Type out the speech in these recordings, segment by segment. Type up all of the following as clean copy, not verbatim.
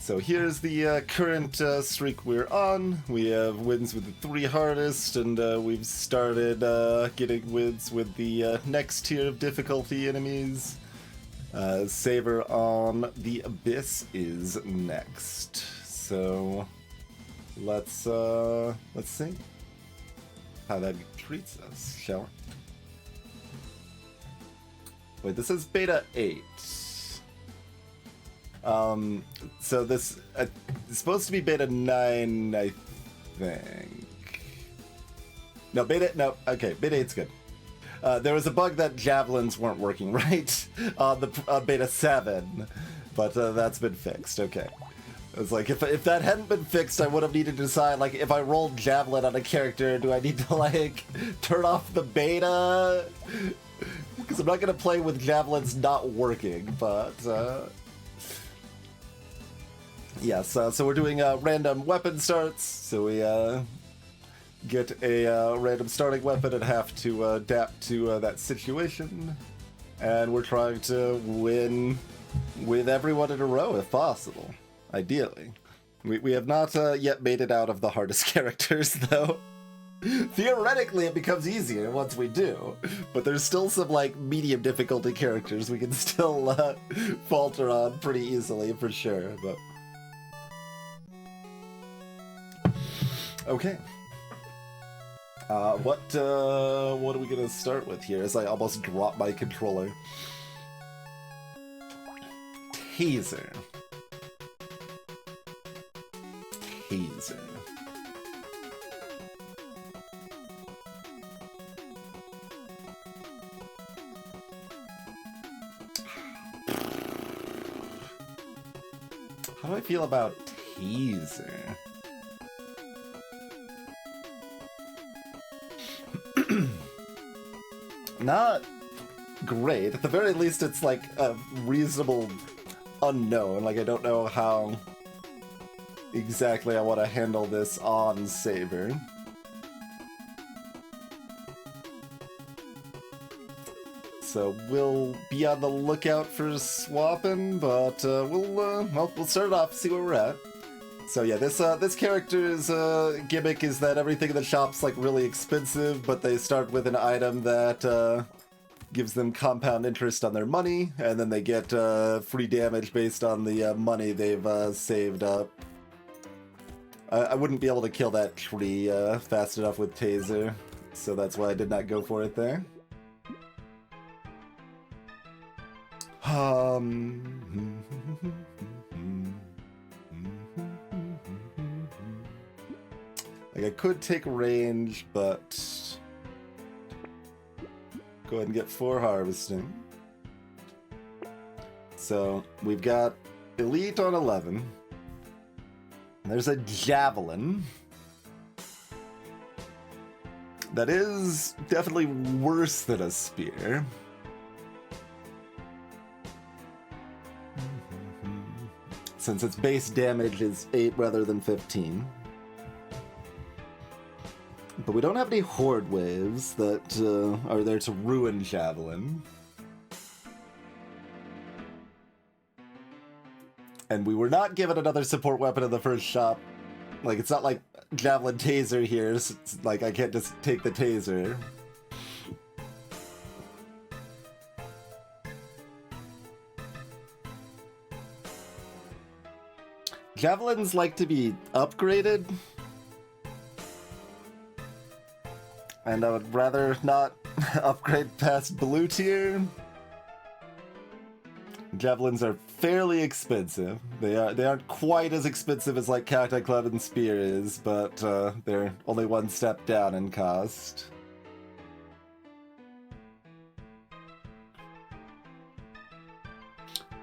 So here's the current streak we're on. We have wins with the 3 hardest, and we've started getting wins with the next tier of difficulty enemies. Saber on the Abyss is next. So let's see how that treats us, shall we? Wait, this is beta 8. So this it's supposed to be beta 9, I think. No, beta 8's good. There was a bug that javelins weren't working right on the beta 7, but that's been fixed. Okay. It's like, if that hadn't been fixed, I would have needed to decide, like, if I rolled javelin on a character, do I need to, like, turn off the beta? Because I'm not going to play with javelins not working, but, yes, so we're doing random weapon starts, so we get a random starting weapon and have to adapt to that situation, and we're trying to win with everyone in a row if possible, ideally. We have not yet made it out of the hardest characters, though. Theoretically, it becomes easier once we do, but there's still some, like, medium difficulty characters we can still falter on pretty easily, for sure, but... Okay. What are we gonna start with here as I almost drop my controller? Taser. Taser. How do I feel about Taser? Not great. At the very least, it's like a reasonable unknown. Like, I don't know how exactly I want to handle this on Saber. So we'll be on the lookout for swapping, but we'll start it off, see where we're at. So yeah, this character's gimmick is that everything in the shop's like really expensive, but they start with an item that gives them compound interest on their money, and then they get free damage based on the money they've saved up. I wouldn't be able to kill that tree fast enough with Taser, so that's why I did not go for it there. Like, I could take range, but go ahead and get 4 harvesting. So we've got elite on 11. There's a javelin. That is definitely worse than a spear. Since its base damage is 8 rather than 15. But we don't have any horde waves that are there to ruin Javelin. And we were not given another support weapon in the first shop. Like, it's not like Javelin Taser here, so it's like I can't just take the Taser. Javelins like to be upgraded. And I would rather not upgrade past blue tier. Javelins are fairly expensive. They aren't quite as expensive as like Cacti Club and Spear is, but they're only one step down in cost.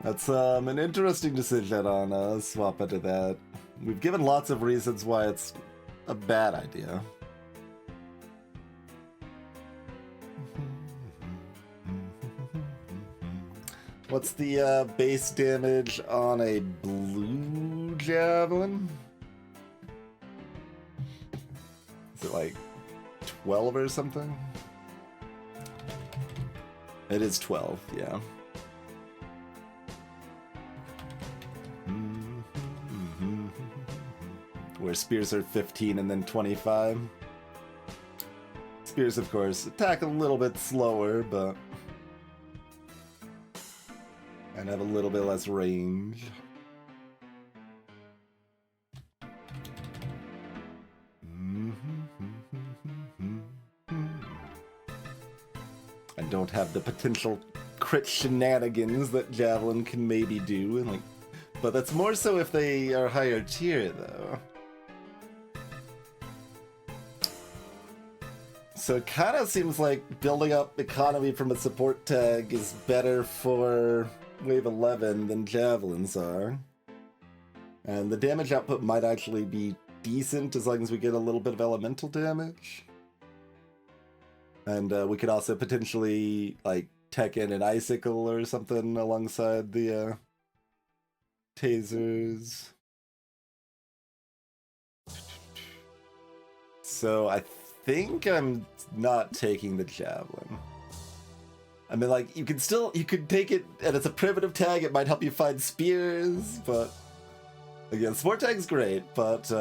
That's an interesting decision on swapping to that. We've given lots of reasons why it's a bad idea. What's the base damage on a blue javelin? Is it like 12 or something? It is 12, yeah. where spears are 15 and then 25. Spears, of course, attack a little bit slower, but... and have a little bit less range. And don't have the potential crit shenanigans that Javelin can maybe do, and like, but that's more so if they are higher tier, though. So it kind of seems like building up economy from a support tag is better for Wave 11 than Javelins are. And the damage output might actually be decent as long as we get a little bit of elemental damage. And we could also potentially, like, tech in an Icicle or something alongside the Tasers. So I think I'm not taking the Javelin. I mean, like, you could take it, and it's a primitive tag, it might help you find spears, but... again, Sport Tag's great, but,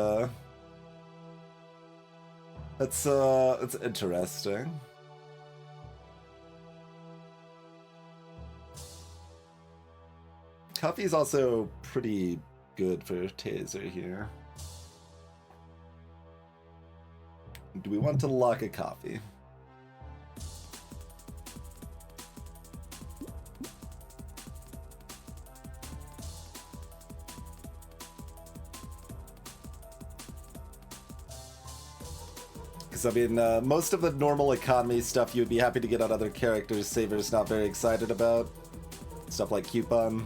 it's interesting. Coffee's also pretty good for Taser here. Do we want to lock a coffee? Because, I mean, most of the normal economy stuff you'd be happy to get on other characters, Saber's not very excited about. Stuff like Coupon.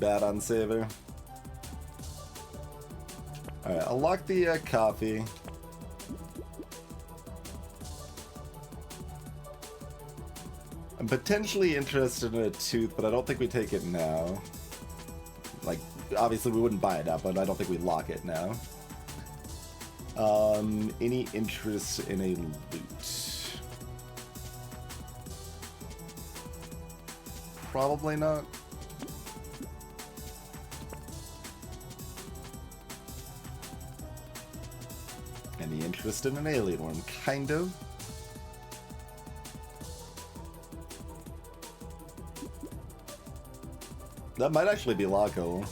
Bad on Saber. Alright, I'll lock the coffee. I'm potentially interested in a tooth, but I don't think we take it now. Like, obviously we wouldn't buy it now, but I don't think we lock it now. Any interest in a loot? Probably not. Any interest in an alien worm? Kind of. That might actually be lockable.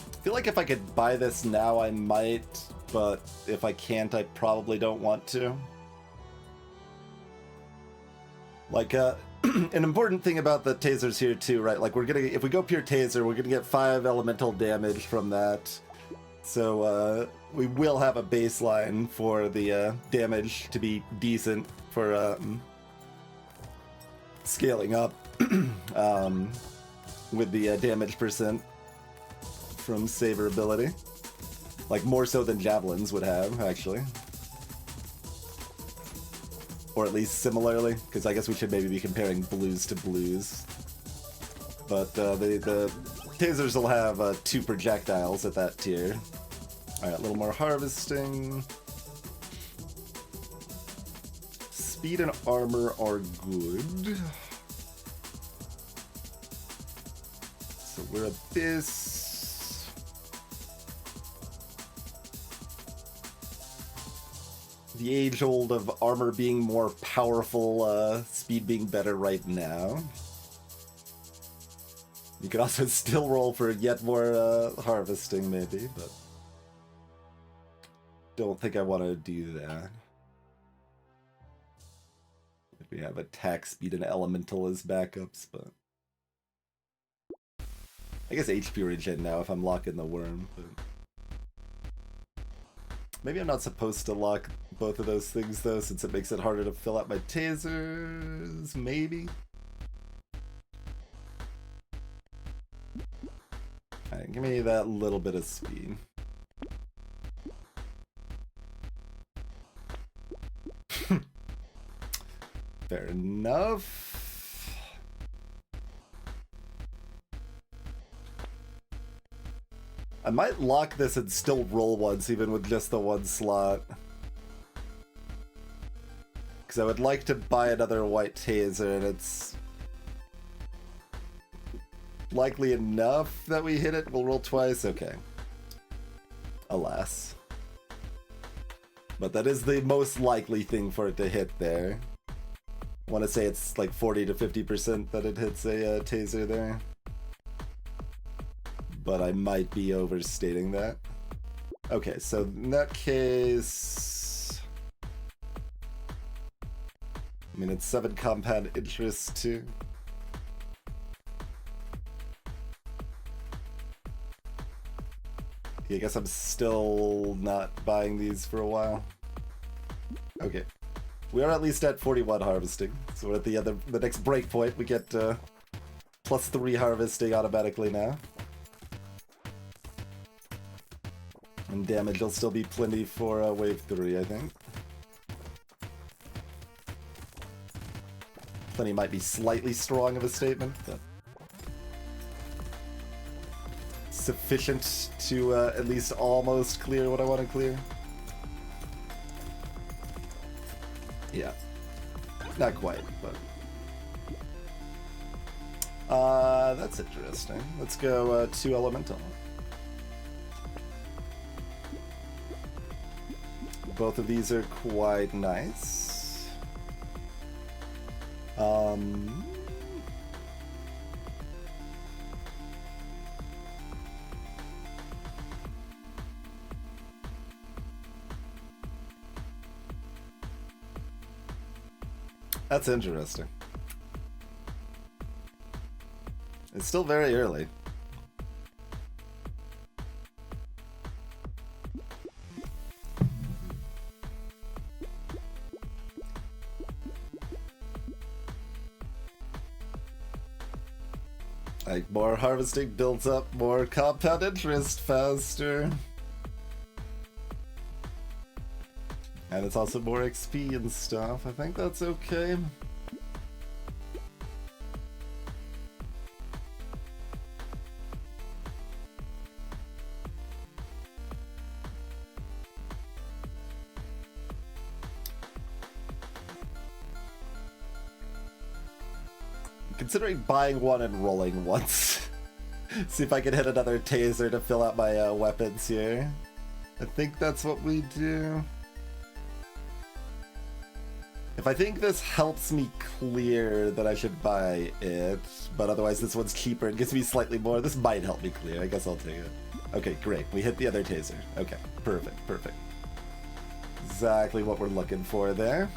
I feel like if I could buy this now, I might, but if I can't, I probably don't want to. Like, an important thing about the tasers here too, right? Like, if we go pure taser, we're gonna get 5 elemental damage from that. So, we will have a baseline for the damage to be decent for scaling up with the damage percent from Saber ability. Like, more so than Javelins would have, actually. Or at least similarly, because I guess we should maybe be comparing blues to blues. But the tasers will have 2 projectiles at that tier. Alright, a little more harvesting. Speed and armor are good. So we're at this. The age-old of armor being more powerful, speed being better right now. You could also still roll for yet more harvesting, maybe, but don't think I want to do that. If we have attack speed and elemental as backups, but I guess HP regen now if I'm locking the worm, but maybe I'm not supposed to lock both of those things, though, since it makes it harder to fill out my tasers, maybe? Alright, give me that little bit of speed. Fair enough. I might lock this and still roll once, even with just the one slot. Because I would like to buy another white taser, and it's likely enough that we hit it. We'll roll twice. Okay. Alas. But that is the most likely thing for it to hit there. I want to say it's like 40 to 50% that it hits a taser there. But I might be overstating that. Okay, so in that case... I mean, it's 7 compound interest too. Yeah, I guess I'm still not buying these for a while. Okay. We are at least at 41 harvesting, so we're at the next breakpoint. We get +3 harvesting automatically now. And damage will still be plenty for wave 3, I think. Plenty might be slightly strong of a statement, but sufficient to at least almost clear what I want to clear. Yeah. Not quite, but... that's interesting. Let's go 2 elemental. Both of these are quite nice. That's interesting. It's still very early. Like, more harvesting builds up more compound interest faster. And it's also more XP and stuff. I think that's okay. Considering buying one and rolling once. See if I can hit another taser to fill out my weapons here. I think that's what we do. If I think this helps me clear, then I should buy it. But otherwise this one's cheaper and gives me slightly more. This might help me clear. I guess I'll take it. Okay, great. We hit the other taser. Okay, perfect, perfect. Exactly what we're looking for there.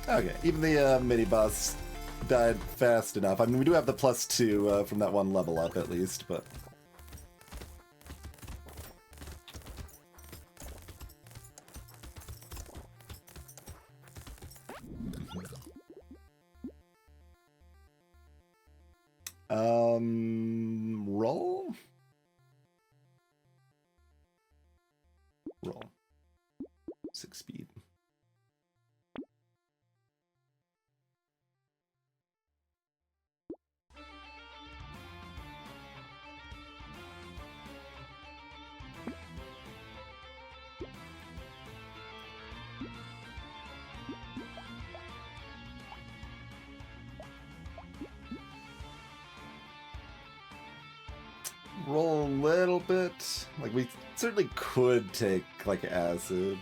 Okay, even the mini-boss died fast enough. I mean, we do have the +2 from that one level up, at least, but... Roll? Roll. 6 speed. Roll a little bit. Like, we certainly could take, like, acid.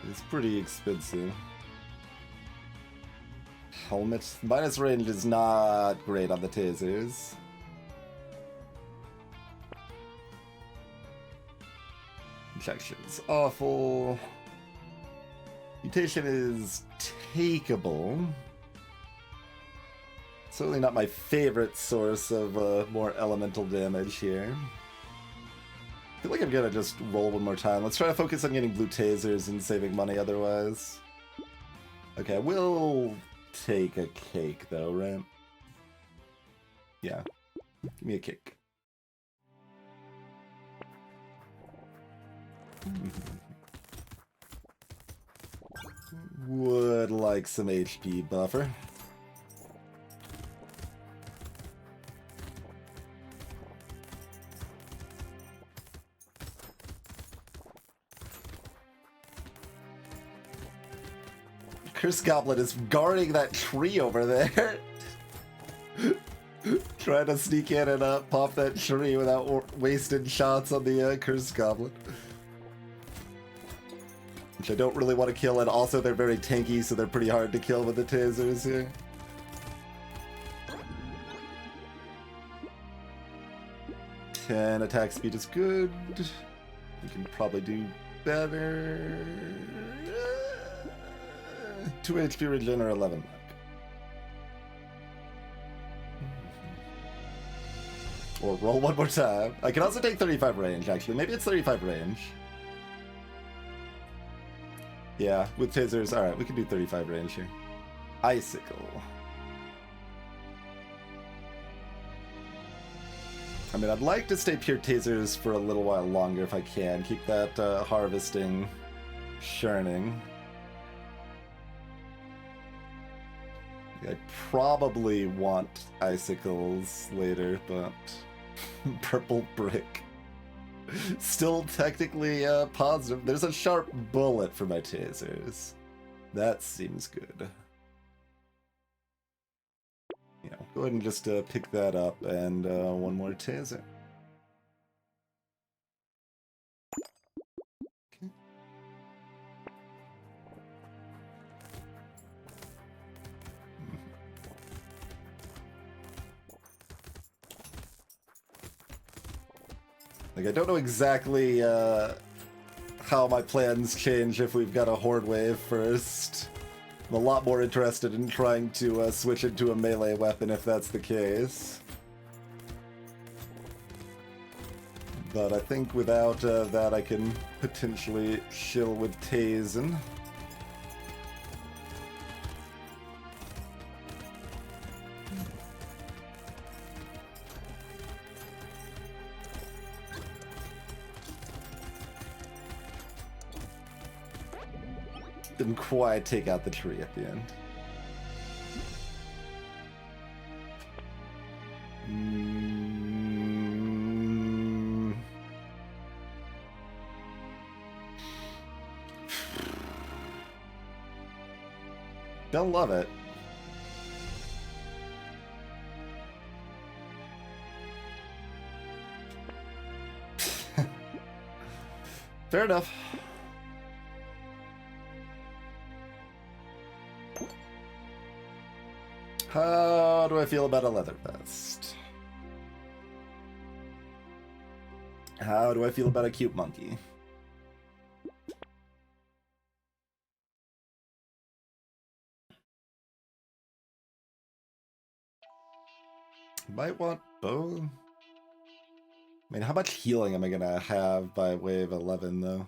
It's pretty expensive. Helmet. Minus range is not great on the tasers. Injections. Awful. Mutation is takeable. Certainly not my favorite source of more elemental damage here. I feel like I'm gonna just roll one more time. Let's try to focus on getting blue tasers and saving money otherwise. Okay, we'll take a cake though, right? Yeah. Give me a cake. Would like some HP buffer. Curse Goblin is guarding that tree over there. Trying to sneak in and pop that tree without wasting shots on the Curse Goblin. Which I don't really want to kill, and also they're very tanky, so they're pretty hard to kill with the tasers here. And attack speed is good. We can probably do better. 2 HP regen or 11 luck. Or roll one more time. I can also take 35 range, actually. Maybe it's 35 range. Yeah, with tasers. Alright, we can do 35 range here. Icicle. I mean, I'd like to stay pure tasers for a little while longer if I can. Keep that harvesting churning. I probably want icicles later, but purple brick. Still technically positive. There's a sharp bullet for my tasers. That seems good. Yeah, go ahead and just pick that up and one more taser. Like, I don't know exactly how my plans change if we've got a horde wave first. I'm a lot more interested in trying to switch into a melee weapon if that's the case. But I think without that I can potentially chill with Tasen. Didn't quite take out the tree at the end. Don't love it. Fair enough. How do I feel about a leather vest? How do I feel about a cute monkey? Might want both. I mean, how much healing am I gonna have by wave 11 though?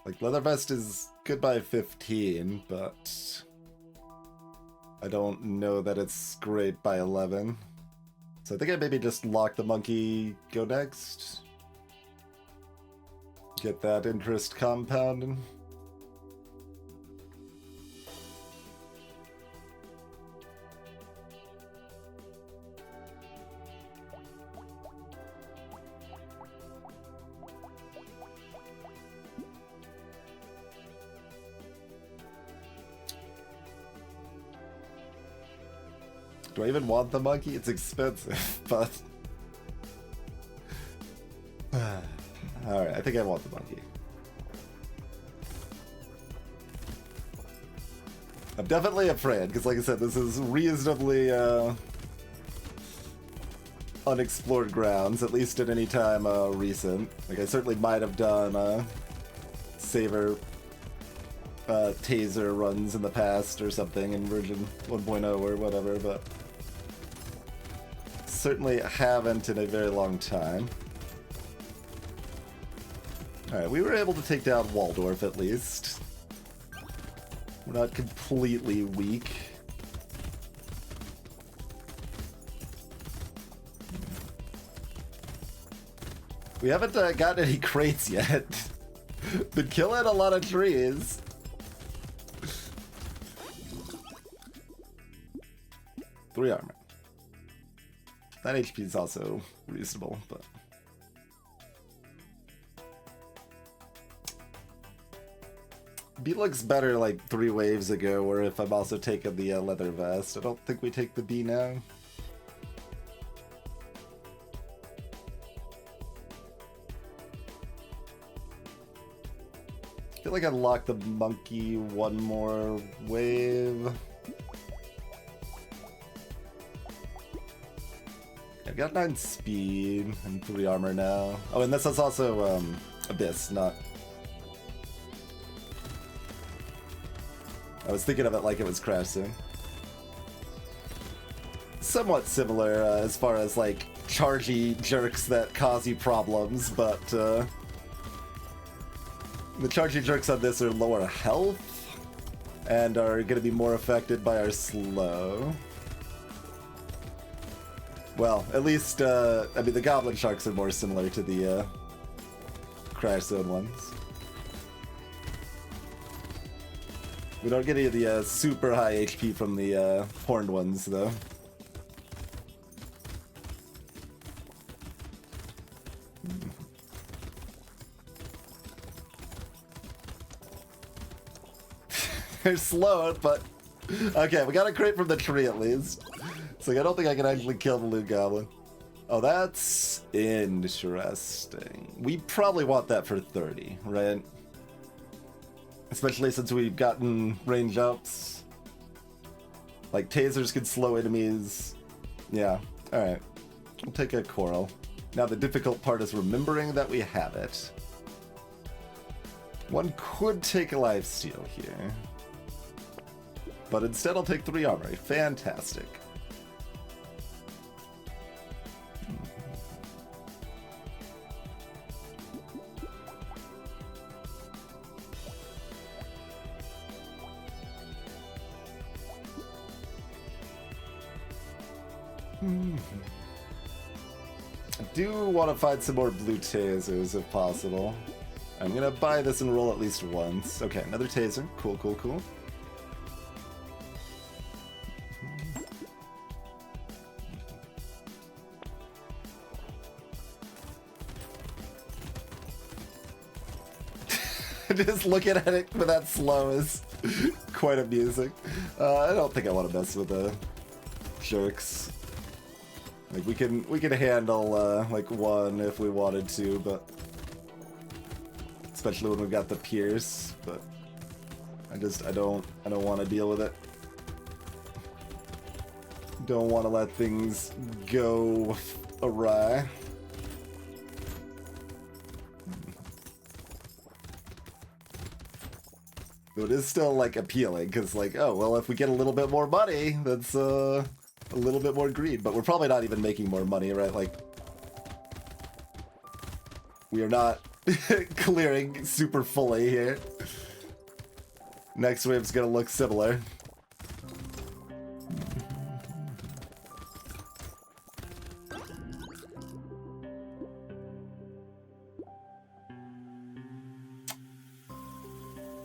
Like, leather vest is good by 15, but I don't know that it's great by 11. So I think I maybe just lock the monkey, go next. Get that interest compounding. Do I even want the monkey? It's expensive, but... Alright, I think I want the monkey. I'm definitely afraid, because like I said, this is reasonably unexplored grounds, at least at any time recent. Like, I certainly might have done Saver Taser runs in the past or something in version 1.0 or whatever, but certainly haven't in a very long time. Alright, we were able to take down Waldorf at least. We're not completely weak. We haven't gotten any crates yet. Been killing a lot of trees. 3 armor. That HP is also reasonable, but... B looks better like 3 waves ago, or if I'm also taking the leather vest. I don't think we take the B now. I feel like I unlocked the monkey one more wave. I've got 9 speed and 3 armor now. Oh, and this is also Abyss, not... I was thinking of it like it was Crash Sim. Somewhat similar as far as like chargy jerks that cause you problems, but the chargy jerks on this are lower health and are going to be more affected by our slow. Well, at least, I mean, the Goblin Sharks are more similar to the Crash Zone ones. We don't get any of the super high HP from the horned ones, though. They're slow, but... Okay, we got a crate from the tree at least. So I don't think I can actually kill the Loot Goblin. Oh, that's interesting. We probably want that for 30, right? Especially since we've gotten range ups. Like, tasers can slow enemies. Yeah, alright. We'll take a coral. Now the difficult part is remembering that we have it. One could take a lifesteal here. But instead I'll take 3 armor. Fantastic. I do want to find some more blue tasers if possible. I'm gonna buy this and roll at least once. Okay, another taser. Cool, cool, cool. Just looking at it with that slow is quite amusing. I don't think I want to mess with the jerks. Like we can handle like 1 if we wanted to, but especially when we've got the pierce. But I don't want to deal with it. Don't want to let things go awry. But it is still like appealing because like, oh well, if we get a little bit more money, that's a little bit more greed, but we're probably not even making more money, right? Like, we are not clearing super fully here. Next wave's gonna look similar.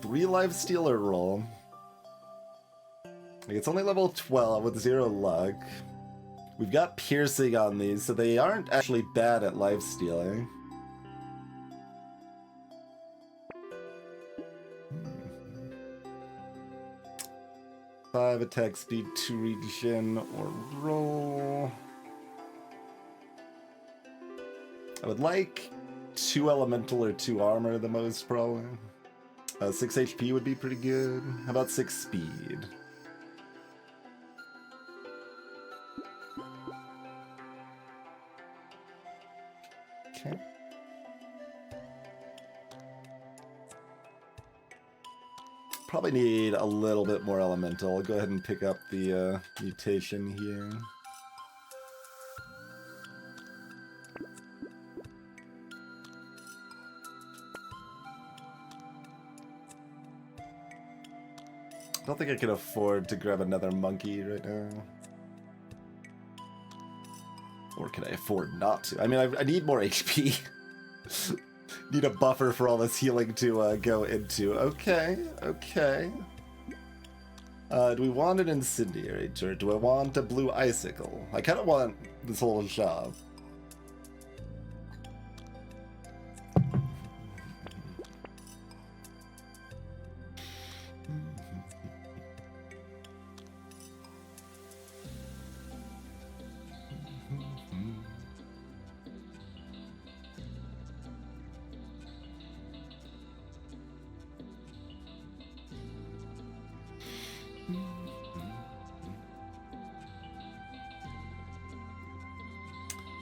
Three lifesteal or roll. Like, it's only level 12 with 0 luck. We've got piercing on these, so they aren't actually bad at lifestealing. 5 attack speed, 2 regen, or roll. I would like 2 elemental or 2 armor the most, probably. 6 HP would be pretty good. How about 6 speed? Okay. Probably need a little bit more elemental. I'll go ahead and pick up the mutation here. don't think I can afford to grab another monkey right now. Or can I afford not to? I mean, I need more HP. Need a buffer for all this healing to go into. Okay, okay. Do we want an incendiary or do I want a blue icicle? I kind of want this whole job.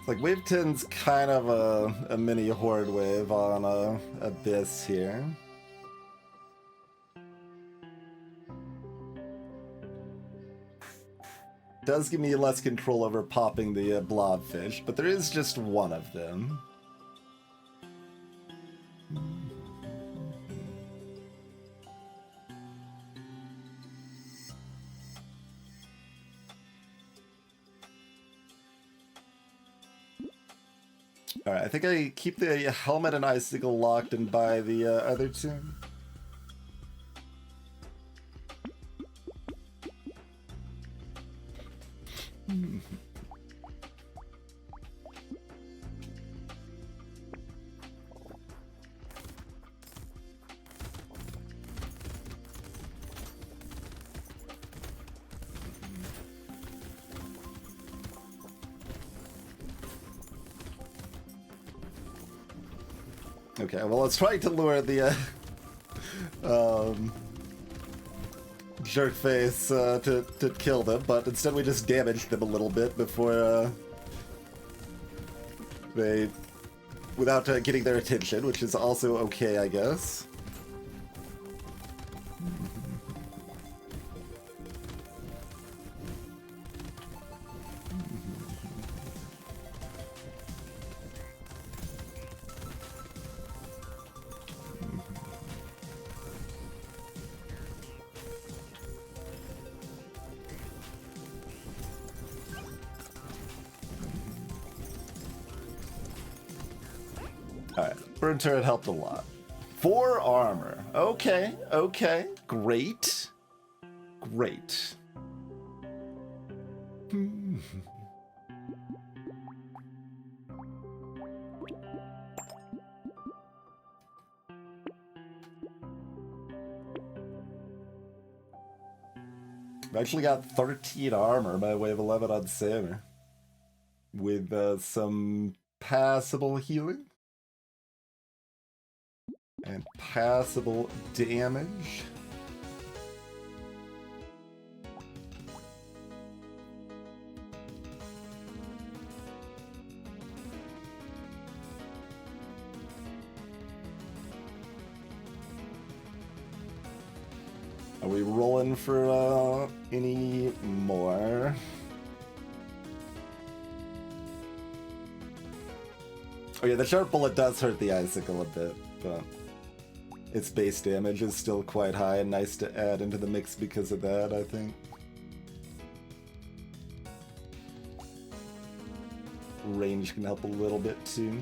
Like, wave 10's kind of a mini horde wave on Abyss here. Does give me less control over popping the blobfish, but there is just one of them. Alright, I think I keep the helmet and icicle locked and buy the other two. Okay, well, let's try to lure the jerkface to kill them, but instead we just damaged them a little bit before they, without getting their attention, which is also okay, I guess. Alright, burn turret helped a lot. 4 armor. Okay, okay. Great. Great. I've actually got 13 armor by way of 11 on Saber. With some passable healing. And passable damage. Are we rolling for any more? Oh yeah, the sharp bullet does hurt the icicle a bit, but its base damage is still quite high and nice to add into the mix because of that, I think. Range can help a little bit too.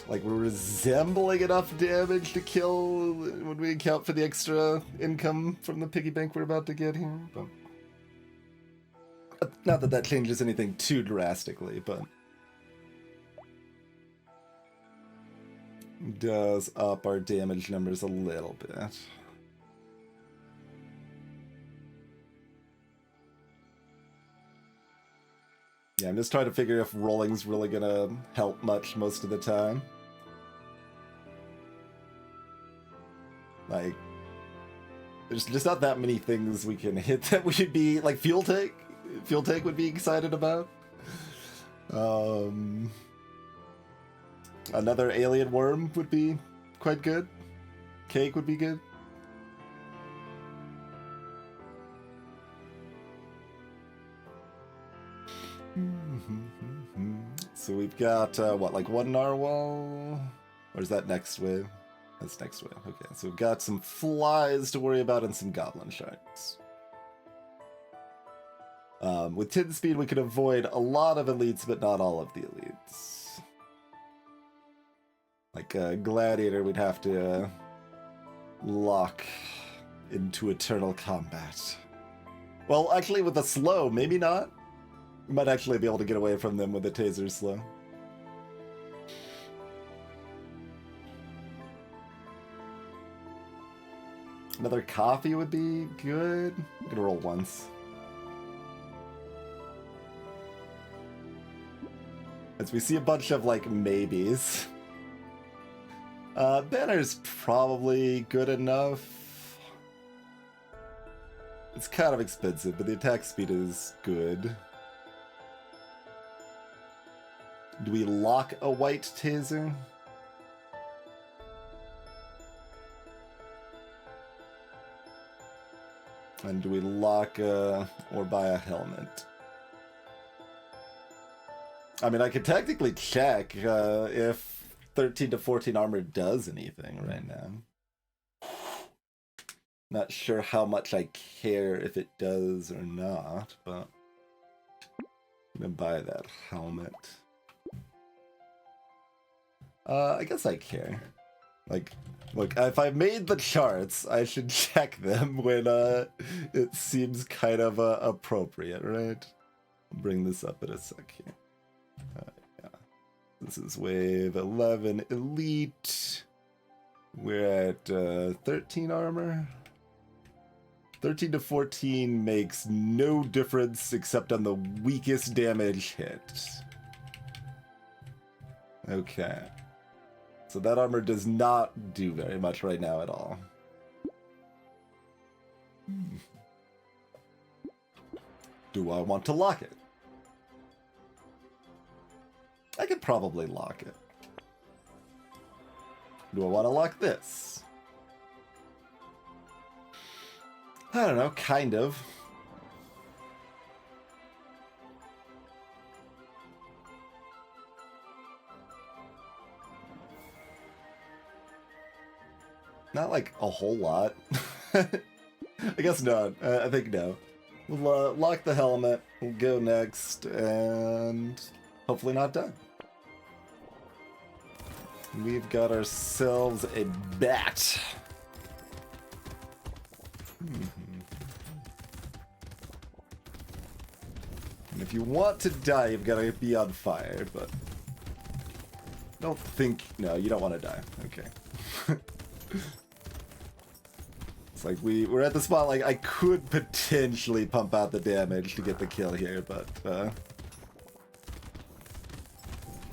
Like, we're resembling enough damage to kill when we account for the extra income from the piggy bank we're about to get here. But not that that changes anything too drastically, but does up our damage numbers a little bit. Yeah, I'm just trying to figure if rolling's really gonna help much most of the time. Like, there's just not that many things we can hit that we should be, like, fuel tank. Fuel tank would be excited about. Another alien worm would be quite good. Cake would be good. So we've got, what, like one narwhal? Or is that next wave? That's next wave. Okay, so we've got some flies to worry about and some goblin sharks. With 10 speed, we could avoid a lot of elites, but not all of the elites. Like a gladiator, we'd have to lock into eternal combat. Well, actually, with a slow, maybe not. We might actually be able to get away from them with a taser slow. Another coffee would be good. I'm gonna roll once. As we see a bunch of, like, maybes. Banner's probably good enough. It's kind of expensive, but the attack speed is good. Do we lock a white taser? And do we lock or buy a helmet? I mean, I could technically check if 13 to 14 armor does anything right now. Not sure how much I care if it does or not, but I'm gonna buy that helmet. I guess I care. Like, look, if I made the charts, I should check them when it seems kind of appropriate, right? I'll bring this up in a sec here. Yeah. This is wave 11 elite. We're at 13 armor. 13 to 14 makes no difference except on the weakest damage hit. Okay. So that armor does not do very much right now at all. Do I want to lock it? I could probably lock it. Do I want to lock this? I don't know, kind of. Not like a whole lot. I guess not. I think no. We'll lock the helmet, we'll go next, and hopefully not die. We've got ourselves a bat. And if you want to die, you've got to be on fire, but I don't think... No, you don't want to die. Okay. It's like we're at the spot, like, I could potentially pump out the damage to get the kill here, but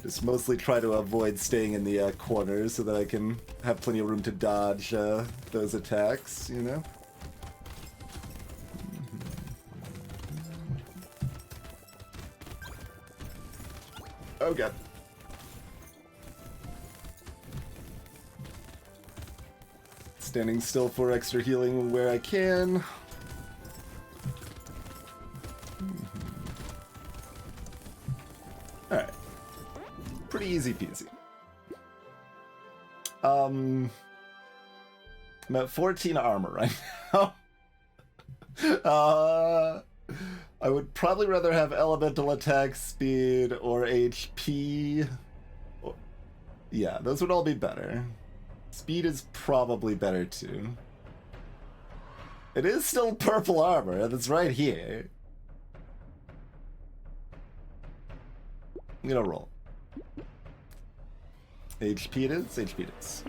just mostly try to avoid staying in the corners so that I can have plenty of room to dodge those attacks, you know? Oh god. Standing still for extra healing where I can. Alright. Pretty easy peasy. I'm at 14 armor right now. I would probably rather have elemental attack speed or HP. Yeah, those would all be better. Speed is probably better too. It is still purple armor, and it's right here. I'm gonna roll. HP it is? HP it is.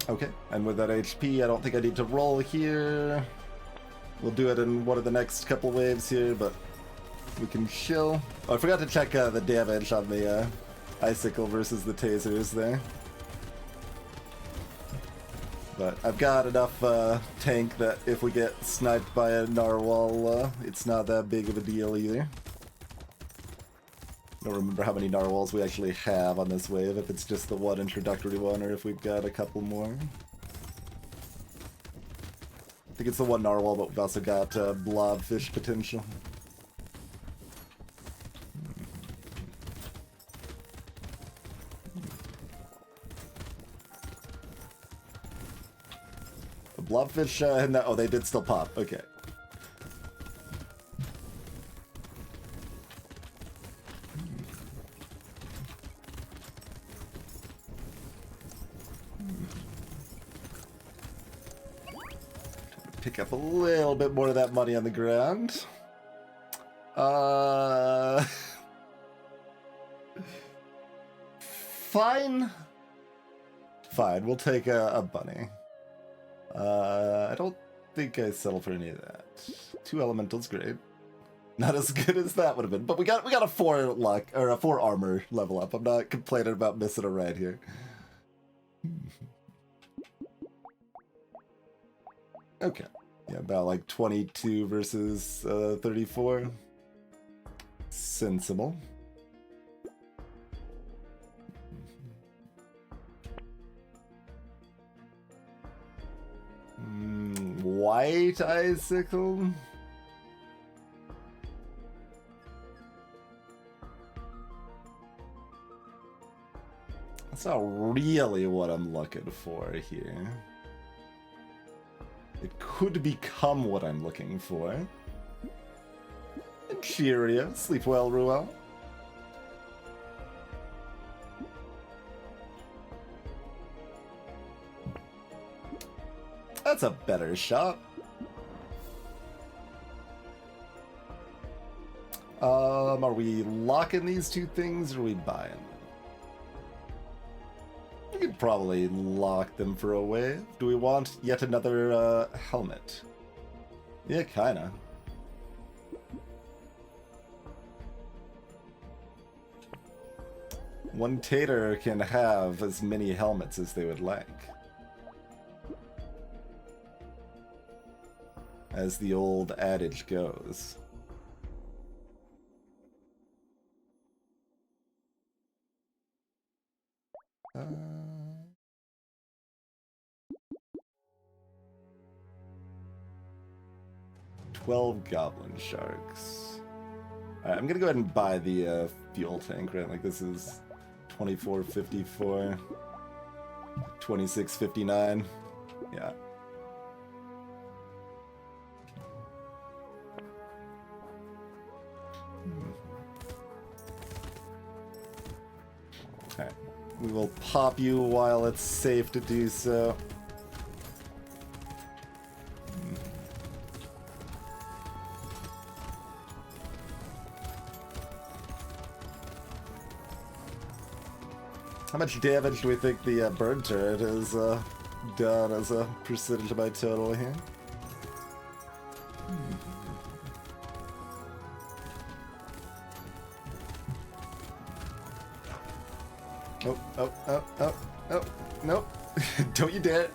Okay, and with that HP, I don't think I need to roll here. We'll do it in one of the next couple waves here, but we can chill. Oh, I forgot to check the damage on the icicle versus the tasers there. But I've got enough tank that if we get sniped by a narwhal, it's not that big of a deal either. I don't remember how many narwhals we actually have on this wave, if it's just the one introductory one or if we've got a couple more. I think it's the one narwhal, but we've also got blobfish potential. The blobfish, oh, they did still pop. Okay. Pick up a little bit more of that money on the ground. Fine. Fine, we'll take a bunny. I don't think I settle for any of that. 2 elementals, great. Not as good as that would have been, but we got a 4 luck or a 4 armor level up. I'm not complaining about missing a ride here. Okay. Yeah, about like 22 versus 34. Sensible. White icicle? That's not really what I'm looking for here. It could become what I'm looking for. And cheerio. Sleep well, Ruel. That's a better shot. Are we locking these 2 things or are we buying them? We could probably lock them for a wave. Do we want yet another helmet? Yeah, kinda. One tater can have as many helmets as they would like. As the old adage goes. 12 goblin sharks. Alright, I'm gonna go ahead and buy the fuel tank, right? Like this is 24.54, 26.59. Yeah. Alright. We will pop you while it's safe to do so. How much damage do we think the burn turret has done as a percentage of my total here? Oh, nope. Don't you dare.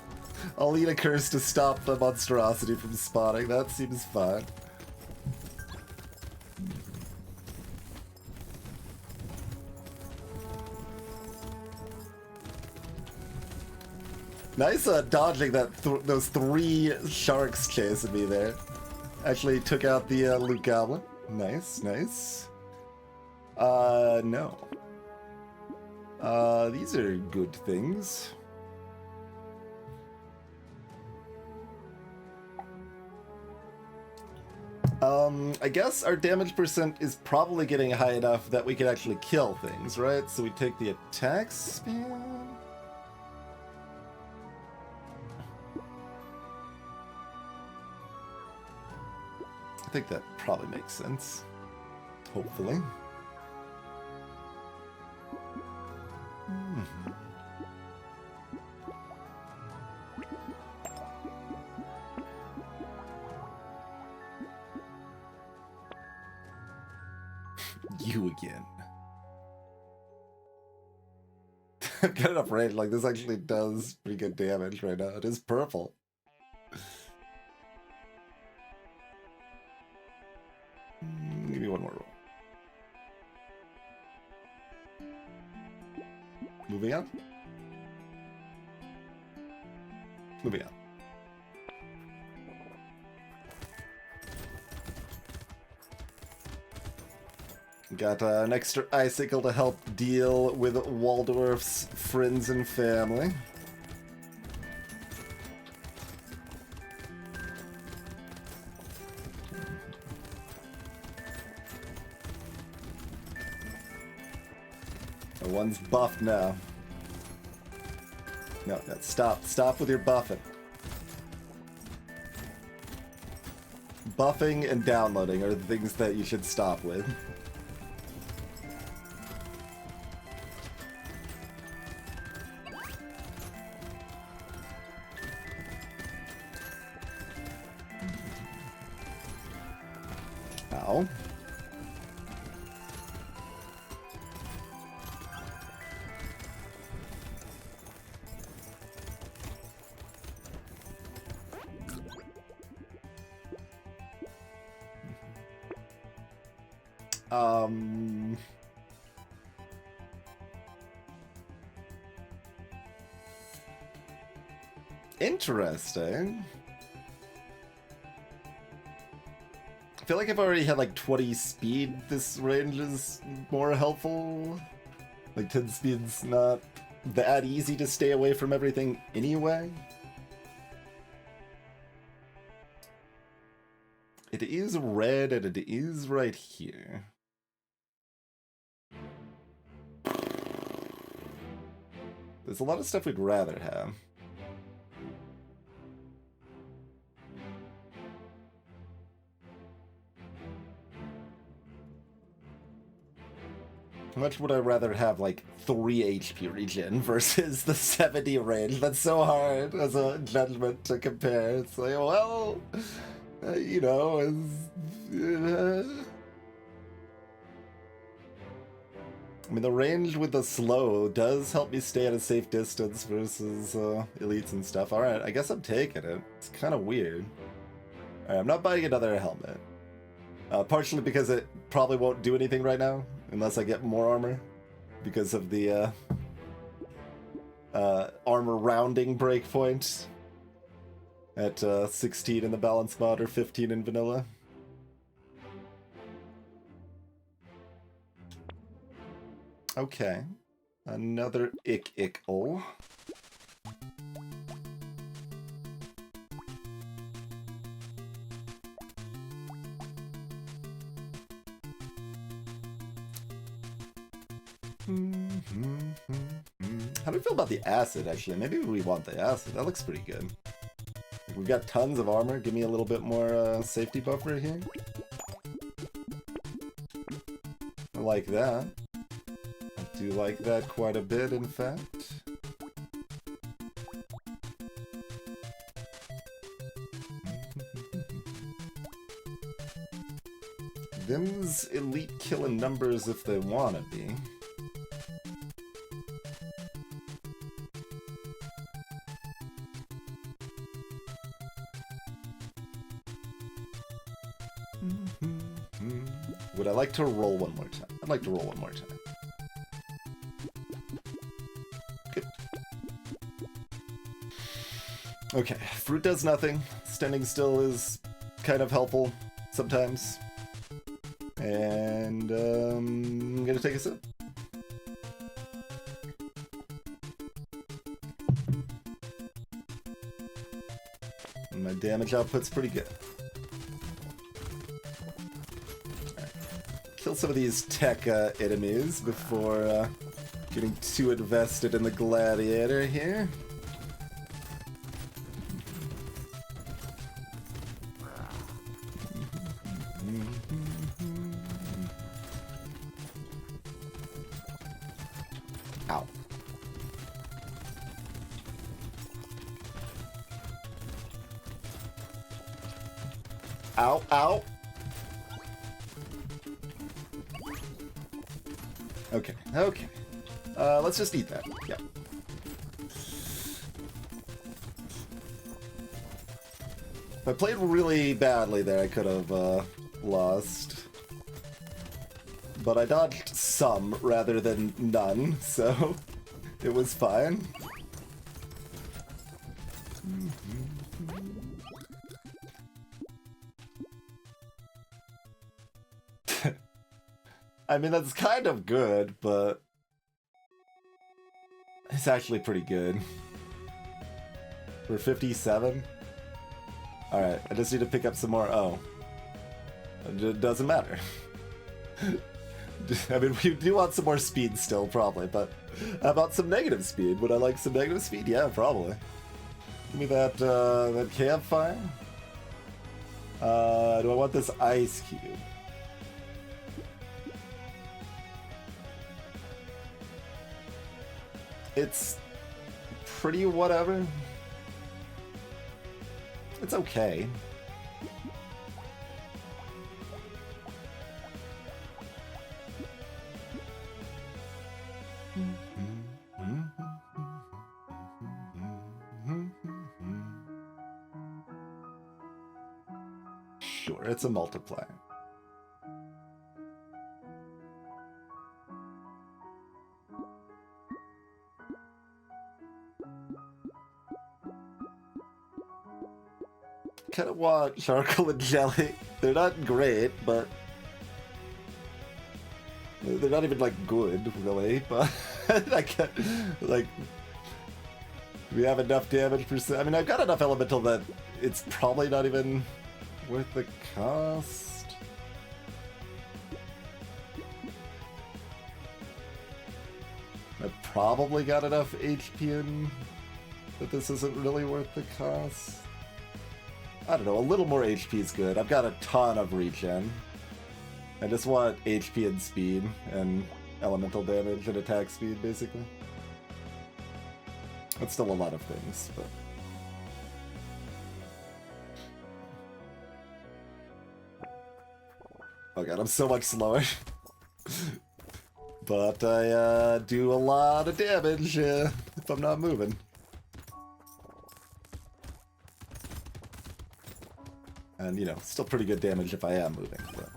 I'll eat a curse to stop the monstrosity from spawning. That seems fine. Nice dodging that those 3 sharks chasing me there. Actually took out the loot goblin. Nice, nice. No. These are good things. I guess our damage percent is probably getting high enough that we can actually kill things, right? So we take the attack span. I think that probably makes sense. Hopefully. You again. I've got enough range, like this actually does pretty good damage right now. It is purple. Give me one more roll. Moving on. Moving on. Got an extra icicle to help deal with Waldorf's friends and family. One's buffed now. No, stop. Stop with your buffing. Buffing and downloading are the things that you should stop with. Ow. Interesting. I feel like I've already had like 20 speed. This range is more helpful. Like 10 speed's not that easy to stay away from everything anyway. It is red and it is right here. There's a lot of stuff we'd rather have. How much would I rather have, like, 3 HP regen versus the 70 range? That's so hard as a judgment to compare. It's like, well, you know, I mean, the range with the slow does help me stay at a safe distance versus elites and stuff. Alright, I guess I'm taking it. It's kind of weird. Alright, I'm not buying another helmet. Partially because it probably won't do anything right now, unless I get more armor, because of the armor rounding breakpoint at 16 in the balance mod or 15 in vanilla. Okay, another ick-ick-ol. How do we feel about the acid, actually? Maybe we want the acid. That looks pretty good. We've got tons of armor. Give me a little bit more safety buffer here. I like that. I do like that quite a bit, in fact. Them's elite killing numbers if they want to be. Would I like to roll one more time? I'd like to roll one more time. Good. Okay, fruit does nothing. Standing still is kind of helpful sometimes. And I'm gonna take a sip. And my damage output's pretty good. Kill some of these tech enemies before getting too invested in the gladiator here. Ow. Ow, ow. Okay, okay. Let's just eat that. Yeah. If I played really badly there, I could have lost. But I dodged some rather than none, so it was fine. I mean, that's kind of good, but it's actually pretty good. We're 57? Alright, I just need to pick up some more. Oh. It doesn't matter. I mean, we do want some more speed still, probably, but how about some negative speed? Would I like some negative speed? Yeah, probably. Give me that, that campfire. Do I want this ice cube? It's pretty whatever. It's okay. Sure, it's a multiplier. Kind of want charcoal and jelly. They're not great, but they're not even like good, really. But I can't, like, we have enough damage percent. I mean, I've got enough elemental that it's probably not even worth the cost. I've probably got enough HP in that this isn't really worth the cost. I don't know, a little more HP is good. I've got a ton of regen. I just want HP and speed, and elemental damage and attack speed, basically. That's still a lot of things, but... Oh god, I'm so much slower. But I do a lot of damage if I'm not moving. And, you know, still pretty good damage if I am moving, but...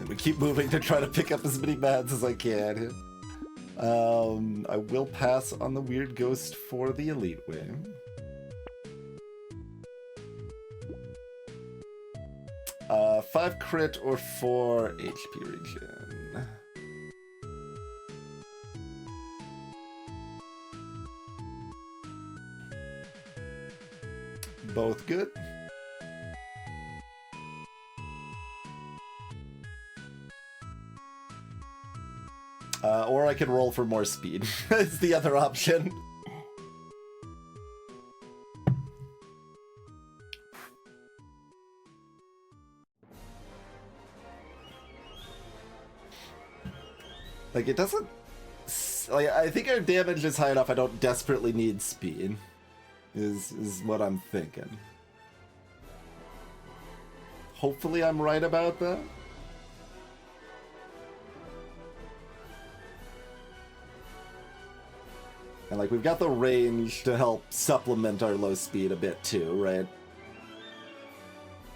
We keep moving to try to pick up as many mats as I can. I will pass on the weird ghost for the elite wing. Uh, 5 crit or 4 HP regen. Both good. Or I can roll for more speed. It's the other option. Like, it doesn't... Like, I think our damage is high enough I don't desperately need speed. Is what I'm thinking. Hopefully I'm right about that. And, like, we've got the range to help supplement our low speed a bit, too, right?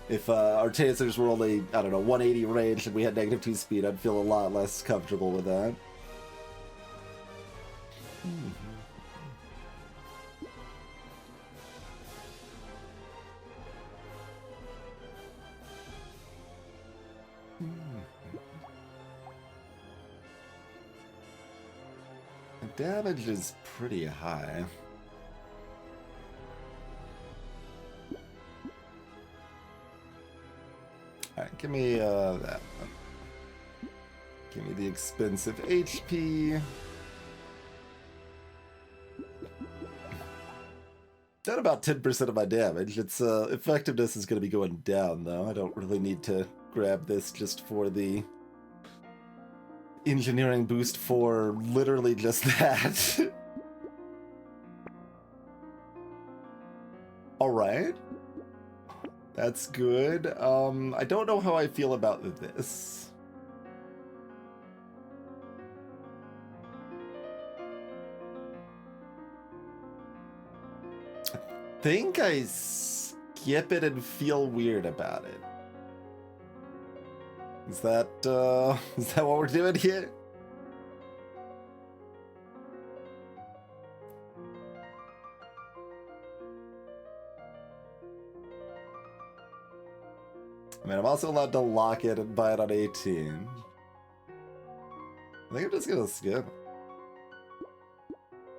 If our tasers were only, I don't know, 180 range and we had -2 speed, I'd feel a lot less comfortable with that. The damage is pretty high. Alright, give me that one. Give me the expensive HP. Done about 10% of my damage. Its effectiveness is going to be going down, though. I don't really need to grab this just for the engineering boost for literally just that. Alright. That's good. I don't know how I feel about this. I think I skip it and feel weird about it. Is that what we're doing here? I mean, I'm also allowed to lock it and buy it on 18. I think I'm just gonna skip.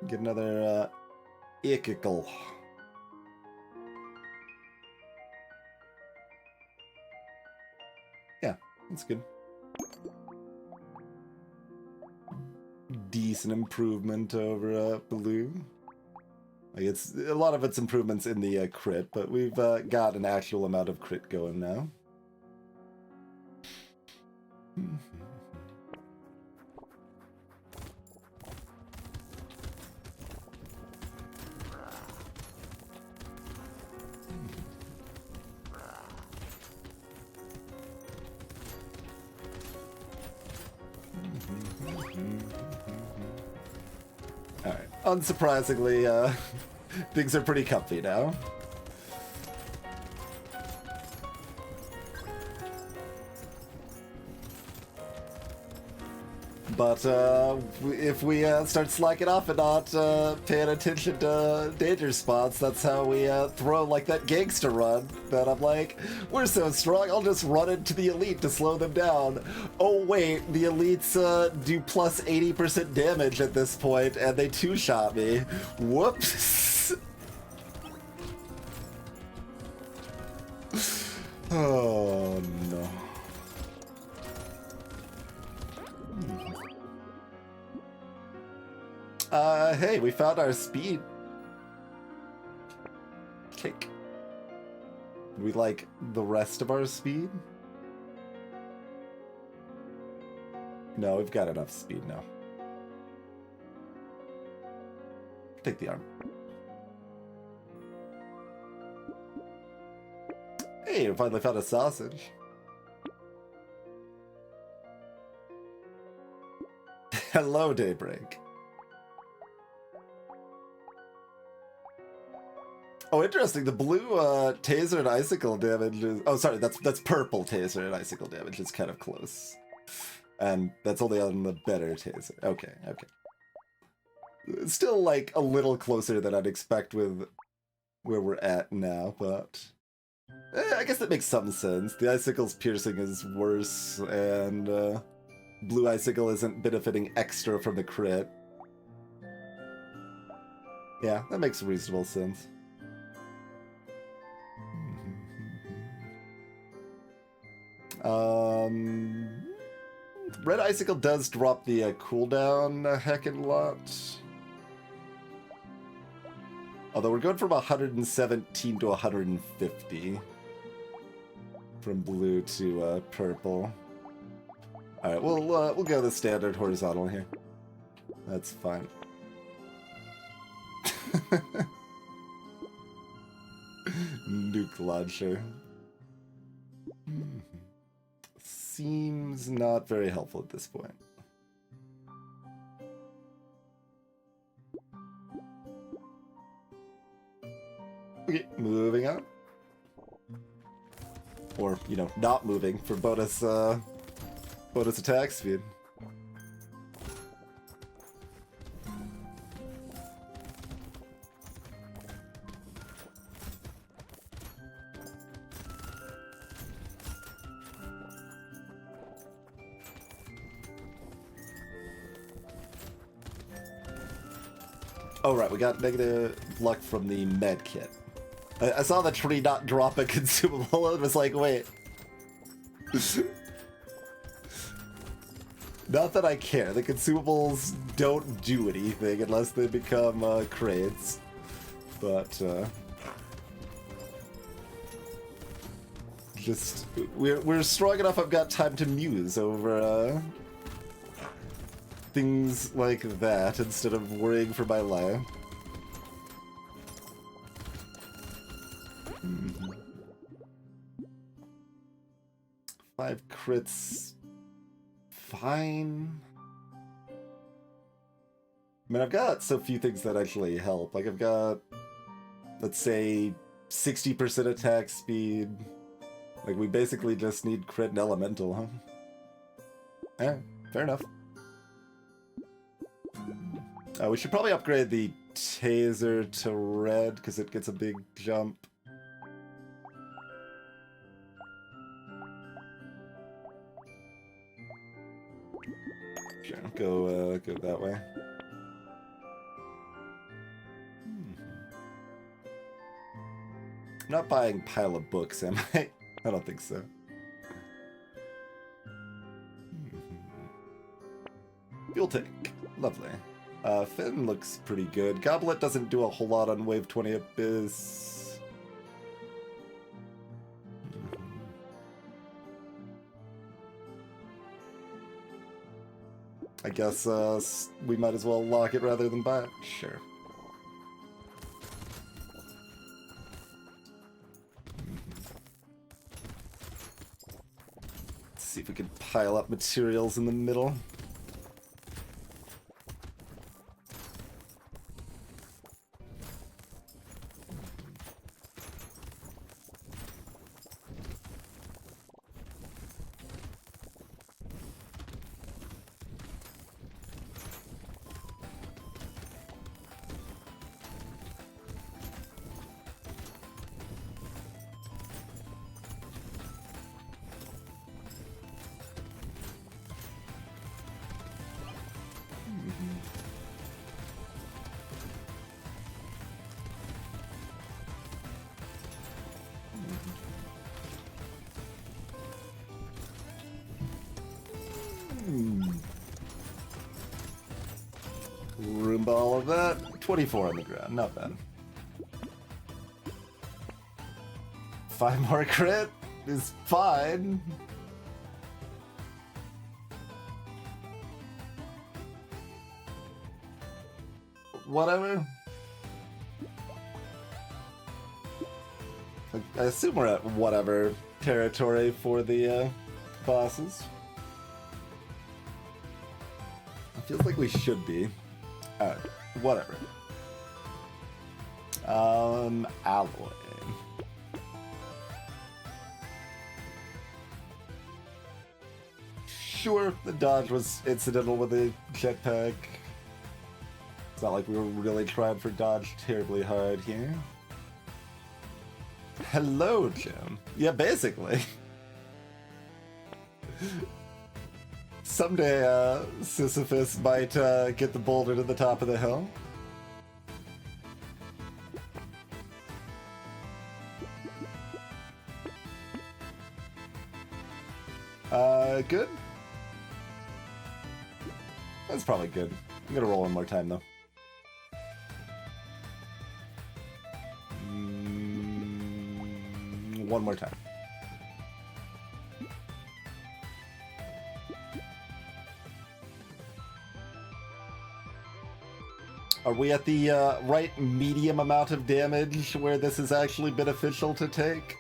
Get another, Ikical. Yeah, that's good. Decent improvement over, blue. Like, it's a lot of its improvements in the, crit, but we've, got an actual amount of crit going now. Alright, unsurprisingly, things are pretty comfy now. But if we start slacking off and not paying attention to danger spots, that's how we throw like that gangster run. That I'm like, we're so strong, I'll just run into the elite to slow them down. Oh wait, the elites do plus 80% damage at this point, and they two-shot me. Whoops. Oh no. Hey, we found our speed. Cake. We like the rest of our speed? No, we've got enough speed now. Take the arm. Hey, we finally found a sausage. Hello, Daybreak. Oh, interesting. The blue taser and icicle damage is... Oh, sorry. That's purple taser and icicle damage is kind of close. And that's only on the better taser. Okay, okay. It's still, like, a little closer than I'd expect with where we're at now, but... I guess that makes some sense. The icicle's piercing is worse, and blue icicle isn't benefiting extra from the crit. Yeah, that makes reasonable sense. Red Icicle does drop the cooldown a heckin' lot. Although we're going from 117 to 150. From blue to purple. Alright, we'll go the standard horizontal here. That's fine. Nuke launcher. Seems not very helpful at this point. Okay, moving on. Or, you know, not moving for bonus bonus attack speed. Oh, right, we got negative luck from the med kit. I saw the tree not drop a consumable and was like, wait. Not that I care. The consumables don't do anything unless they become crates. But just we're strong enough. I've got time to muse over things like that instead of worrying for my life. 5 crits, fine. I mean, I've got so few things that actually help. Like, I've got, let's say, 60% attack speed. Like, we basically just need crit and elemental, huh? Yeah, fair enough. We should probably upgrade the Taser to red, because it gets a big jump. Sure, go that way. I'm not buying pile of books, am I? I don't think so. Fuel tank. Lovely. Finn looks pretty good. Goblet doesn't do a whole lot on Wave 20 Abyss. I guess we might as well lock it rather than buy it. Sure. See if we can pile up materials in the middle. Room all of that. 24 on the ground, not bad. 5 more crit is fine. Whatever. I assume we're at whatever territory for the bosses. It feels like we should be. Alright, whatever. Alloy. Sure, the dodge was incidental with the jetpack. It's not like we were really trying for dodge terribly hard here. Hello, Jim. Yeah, basically. Someday, Sisyphus might get the boulder to the top of the hill. Good? That's probably good. I'm gonna roll one more time, though. One more time. Are we at the right medium amount of damage where this is actually beneficial to take?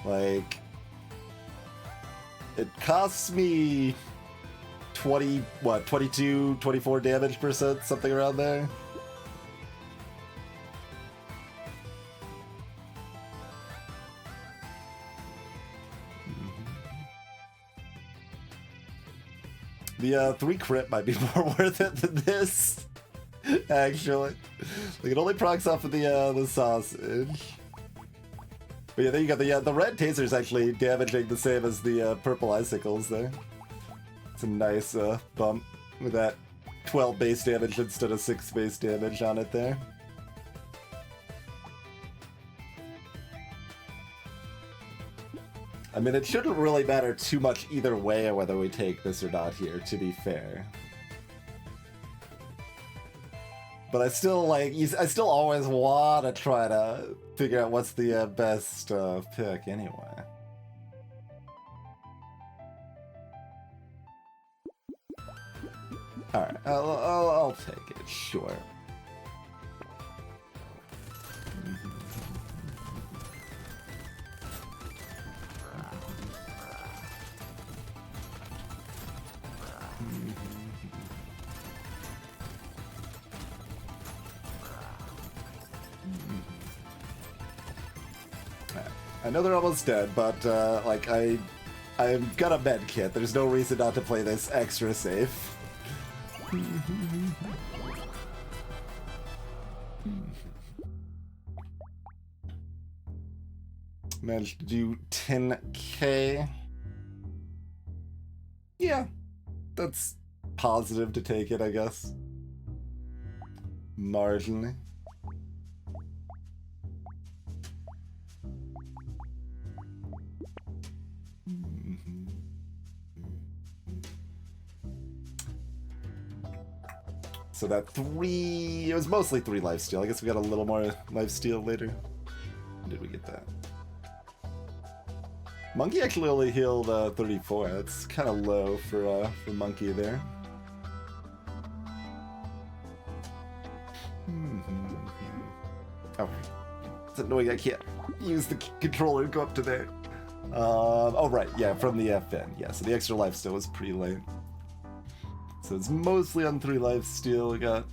Like, it costs me 22, 24 damage percent, something around there. The 3 crit might be more worth it than this, actually. Like, it only procs off of the sausage. But yeah, there you go. The red taser is actually damaging the same as the purple icicles there. It's a nice bump with that 12 base damage instead of 6 base damage on it there. I mean, it shouldn't really matter too much either way whether we take this or not here, to be fair. But I still, like, I still always want to try to figure out what's the best pick anyway. Alright, I'll take it, sure. I know they're almost dead, but like I've got a med kit. There's no reason not to play this extra safe. Managed to do 10k. Yeah, that's positive to take it, I guess. Marginally. So that it was mostly 3 lifesteal. I guess we got a little more lifesteal later. When did we get that? Monkey actually only healed 34. That's kind of low for Monkey there. Oh, it's annoying I can't use the controller to go up to there. Oh right, yeah, from the FN. Yeah, so the extra lifesteal was pretty late. So it's mostly on 3 lifesteal. We got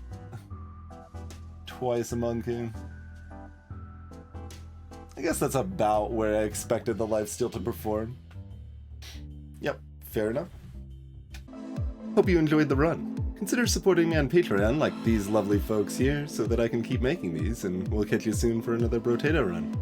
twice a Monkey. I guess that's about where I expected the lifesteal to perform. Yep, fair enough. Hope you enjoyed the run. Consider supporting me on Patreon like these lovely folks here so that I can keep making these, and we'll catch you soon for another Brotato run.